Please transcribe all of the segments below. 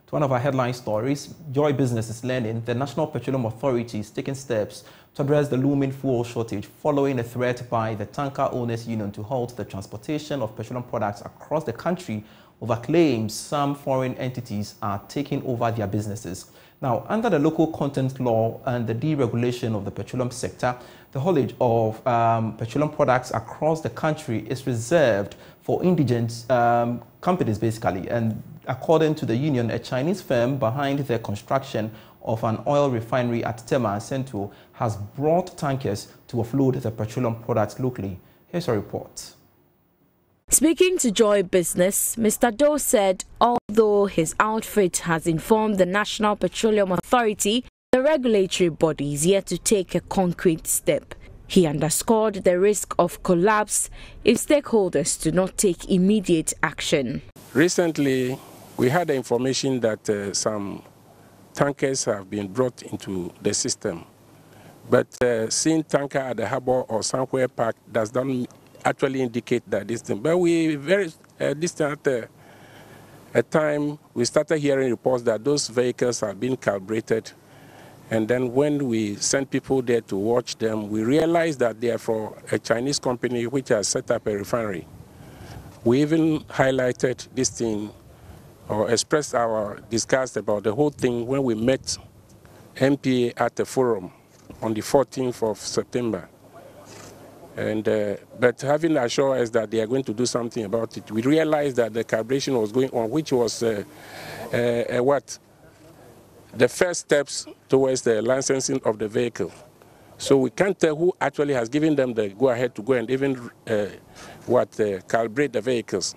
To one of our headline stories, Joy Business is learning the National Petroleum Authority is taking steps to address the looming fuel shortage following a threat by the Tanker Owners Union to halt the transportation of petroleum products across the country over claims some foreign entities are taking over their businesses. Now, under the local content law and the deregulation of the petroleum sector, the haulage of petroleum products across the country is reserved for indigent companies, basically. And according to the union, a Chinese firm behind the construction of an oil refinery at Tema and Sento has brought tankers to offload the petroleum products locally. Here's a report. Speaking to Joy Business, Mr. Doe said although his outfit has informed the National Petroleum Authority, the regulatory body is yet to take a concrete step. He underscored the risk of collapse if stakeholders do not take immediate action. Recently, we had the information that some tankers have been brought into the system. But seeing tanker at the harbor or somewhere parked does not actually indicate that this thing. But we very distant at a time we started hearing reports that those vehicles have been calibrated, and then when we sent people there to watch them, we realized that they are for a Chinese company which has set up a refinery. We even highlighted this thing or expressed our disgust about the whole thing when we met MPA at the forum on the 14th of September. And, but having assured us that they are going to do something about it, we realized that the calibration was going on, which was the first steps towards the licensing of the vehicle. So we can't tell who actually has given them the go-ahead to go and even calibrate the vehicles.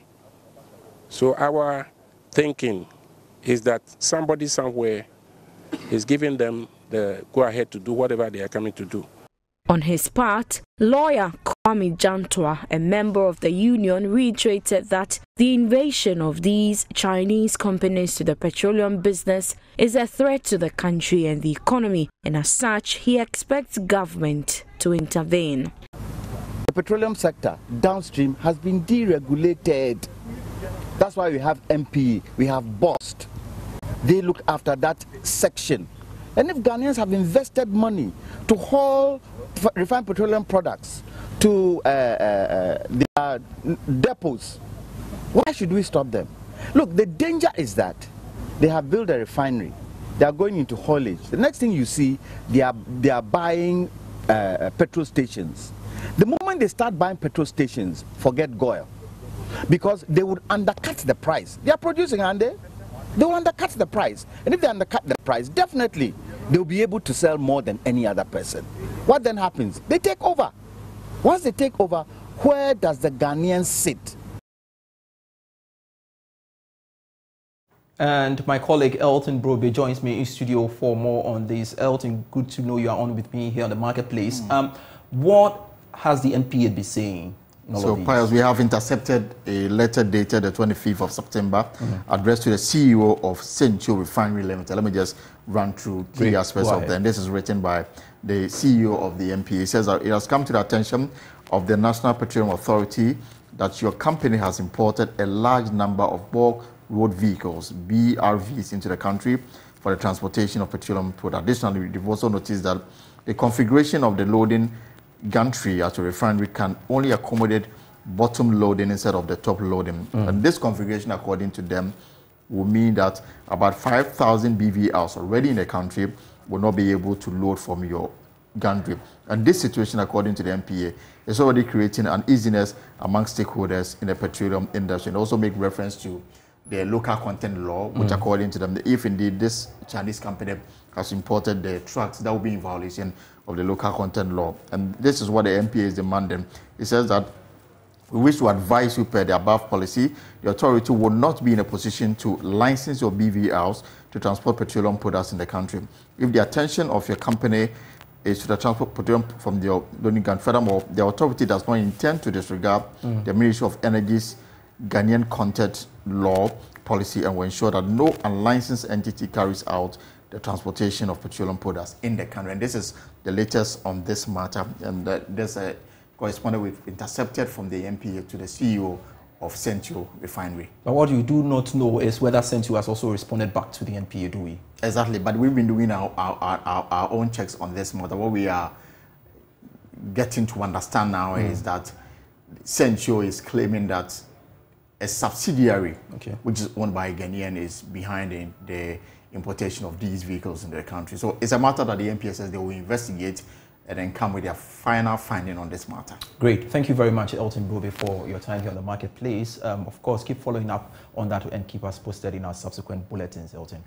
So our thinking is that somebody somewhere is giving them the go-ahead to do whatever they are coming to do. On his part, lawyer Kwame Jantua, a member of the union, reiterated that the invasion of these Chinese companies to the petroleum business is a threat to the country and the economy, and as such, he expects government to intervene. The petroleum sector, downstream, has been deregulated. That's why we have MPE, we have BOST. They look after that section. And if Ghanaians have invested money to haul refined petroleum products to their depots, why should we stop them? Look, the danger is that they have built a refinery. They are going into haulage. The next thing you see, they are buying petrol stations. The moment they start buying petrol stations, forget Goyle, because they would undercut the price. They are producing, aren't they? They will undercut the price. And if they undercut the price, definitely they'll be able to sell more than any other person. What then happens? They take over. Once they take over, where does the Ghanaian sit? And my colleague Elton Brobe joins me in studio for more on this. Elton, good to know you are on with me here on the marketplace. What has the MPA been saying? So, Pius, we have intercepted a letter dated the 25th of September addressed to the CEO of Sento Refinery Limited. Let me just run through key aspects of that. And this is written by the CEO of the MPA. It says that it has come to the attention of the National Petroleum Authority that your company has imported a large number of bulk road vehicles, BRVs, into the country for the transportation of petroleum products. Additionally, we've also noticed that the configuration of the loading gantry at a refinery can only accommodate bottom loading instead of the top loading. And this configuration, according to them, will mean that about 5,000 BVRs already in the country will not be able to load from your gantry. And this situation, according to the MPA, is already creating uneasiness among stakeholders in the petroleum industry. And also make reference to the local content law, which according to them, if indeed this Chinese company has imported the trucks, that will be in violation of the local content law. And this is what the MPA is demanding. It says that we wish to advise you per the above policy, the authority will not be in a position to license your BVRs to transport petroleum products in the country. If the attention of your company is to the transport petroleum from the loading gantry, furthermore, the authority does not intend to disregard the Ministry of Energy's Ghanaian content law policy and will ensure that no unlicensed entity carries out the transportation of petroleum products in the country. And this is the latest on this matter. And there's a correspondent we've intercepted from the MPA to the CEO of Central Refinery. But what you do not know is whether Central has also responded back to the NPA, do we? Exactly, but we've been doing our own checks on this matter. What we are getting to understand now is that Central is claiming that a subsidiary, which is owned by a Ghanaian, is behind the importation of these vehicles in the country. So it's a matter that the NPA says they will investigate and then come with their final finding on this matter. Great. Thank you very much, Elton Brobe, for your time here on the Marketplace. Of course, keep following up on that and keep us posted in our subsequent bulletins, Elton.